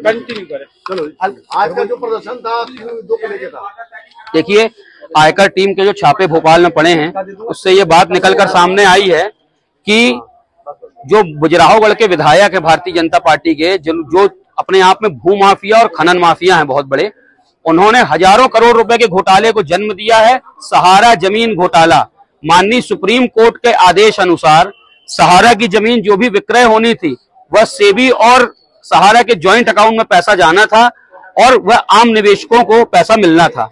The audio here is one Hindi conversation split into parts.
कंटिन्यू करें। चलो, आज का जो प्रदर्शन था 2 को लेके था। देखिए, आयकर टीम के जो छापे भोपाल में पड़े हैं, उससे ये बात निकलकर सामने आई है कि जो बुजराहोगढ़ के विधायक है भारतीय जनता पार्टी के, जो अपने आप में भू माफिया और खनन माफिया हैं बहुत बड़े, उन्होंने हजारों करोड़ रुपए के घोटाले को जन्म दिया है। सहारा जमीन घोटाला, माननीय सुप्रीम कोर्ट के आदेश अनुसार सहारा की जमीन जो भी विक्रय होनी थी वह सेबी और सहारा के जॉइंट अकाउंट में पैसा जाना था और वह आम निवेशकों को पैसा मिलना था।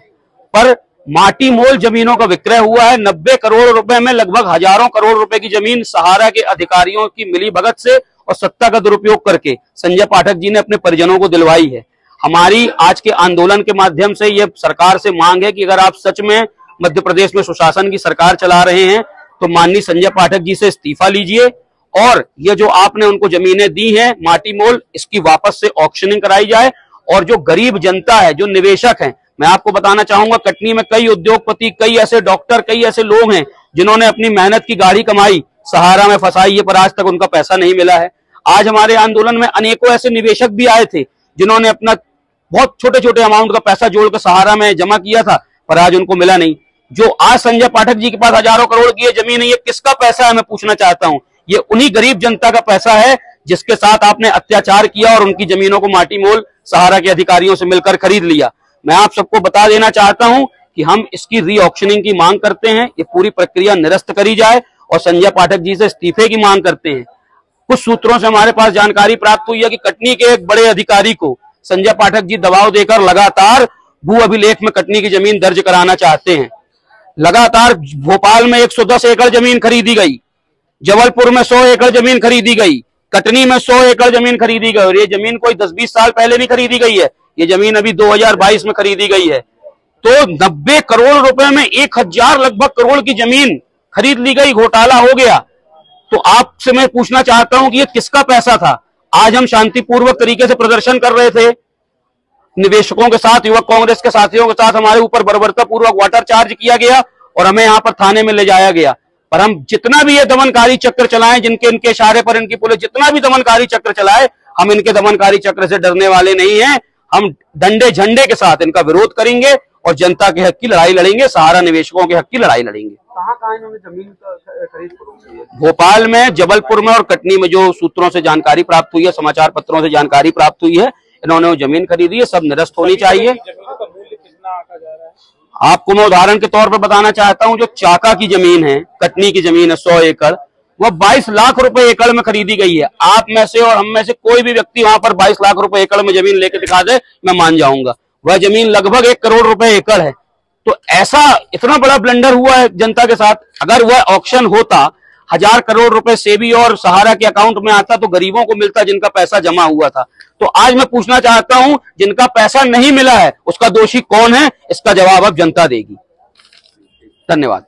पर माटी मोल जमीनों का विक्रय हुआ है। 90 करोड़ रुपए में लगभग हजारों करोड़ रुपए की जमीन सहारा के अधिकारियों की मिली भगत से और सत्ता का दुरुपयोग करके संजय पाठक जी ने अपने परिजनों को दिलवाई है। हमारी आज के आंदोलन के माध्यम से यह सरकार से मांग है कि अगर आप सच में मध्य प्रदेश में सुशासन की सरकार चला रहे हैं तो माननीय संजय पाठक जी से इस्तीफा लीजिए और ये जो आपने उनको जमीनें दी हैं माटी मोल, इसकी वापस से ऑक्शनिंग कराई जाए। और जो गरीब जनता है, जो निवेशक हैं, मैं आपको बताना चाहूंगा, कटनी में कई उद्योगपति, कई ऐसे डॉक्टर, कई ऐसे लोग हैं जिन्होंने अपनी मेहनत की गाढ़ी कमाई सहारा में फंसाई है, पर आज तक उनका पैसा नहीं मिला है। आज हमारे आंदोलन में अनेकों ऐसे निवेशक भी आए थे जिन्होंने अपना बहुत छोटे छोटे अमाउंट का पैसा जोड़कर सहारा में जमा किया था, पर आज उनको मिला नहीं। जो आज संजय पाठक जी के पास हजारों करोड़ की ये जमीन है, ये किसका पैसा है मैं पूछना चाहता हूं। ये उन्हीं गरीब जनता का पैसा है जिसके साथ आपने अत्याचार किया और उनकी जमीनों को माटी मोल सहारा के अधिकारियों से मिलकर खरीद लिया। मैं आप सबको बता देना चाहता हूं कि हम इसकी री ऑक्शनिंग की मांग करते हैं, ये पूरी प्रक्रिया निरस्त करी जाए और संजय पाठक जी से इस्तीफे की मांग करते हैं। कुछ सूत्रों से हमारे पास जानकारी प्राप्त हुई है कि कटनी के एक बड़े अधिकारी को संजय पाठक जी दबाव देकर लगातार भू अभिलेख में कटनी की जमीन दर्ज कराना चाहते हैं। लगातार भोपाल में 110 एकड़ जमीन खरीदी गई, जबलपुर में 100 एकड़ जमीन खरीदी गई, कटनी में 100 एकड़ जमीन खरीदी गई और ये जमीन कोई 10-20 साल पहले नहीं खरीदी गई है, ये जमीन अभी 2022 में खरीदी गई है। तो 90 करोड़ रुपए में 1000 लगभग करोड़ की जमीन खरीद ली गई, घोटाला हो गया। तो आपसे मैं पूछना चाहता हूं कि ये किसका पैसा था। आज हम शांतिपूर्वक तरीके से प्रदर्शन कर रहे थे, निवेशकों के साथ, युवक कांग्रेस के साथियों के साथ हमारे ऊपर बर्बरतापूर्वक वाटर चार्ज किया गया और हमें यहां पर थाने में ले जाया गया। पर हम जितना भी ये दमनकारी चक्र चलाएं, जिनके इनके इशारे पर इनकी पुलिस जितना भी दमनकारी चक्र चलाए, हम इनके दमनकारी चक्र से डरने वाले नहीं हैं। हम डंडे झंडे के साथ इनका विरोध करेंगे और जनता के हक की लड़ाई लड़ेंगे, सहारा निवेशकों के हक की लड़ाई लड़ेंगे। कहां इन्होंने जमीन खरीद? भोपाल में, जबलपुर में और कटनी में जो सूत्रों से जानकारी प्राप्त हुई है, समाचार पत्रों से जानकारी प्राप्त हुई है, इन्होंने वो जमीन खरीदी है। सब निरस्त होनी चाहिए। आपको मैं उदाहरण के तौर पर बताना चाहता हूं, जो चाका की जमीन है, कटनी की जमीन है 100 एकड़, वह 22 लाख रुपए एकड़ में खरीदी गई है। आप में से और हम में से कोई भी व्यक्ति वहां पर 22 लाख रुपए एकड़ में जमीन लेके दिखा दे, मैं मान जाऊंगा। वह जमीन लगभग 1 करोड़ रुपए एकड़ है। तो ऐसा इतना बड़ा ब्लंडर हुआ है जनता के साथ। अगर वह ऑक्शन होता, 1000 करोड़ रुपए सेबी और सहारा के अकाउंट में आता तो गरीबों को मिलता जिनका पैसा जमा हुआ था। तो आज मैं पूछना चाहता हूं, जिनका पैसा नहीं मिला है उसका दोषी कौन है, इसका जवाब अब जनता देगी। धन्यवाद।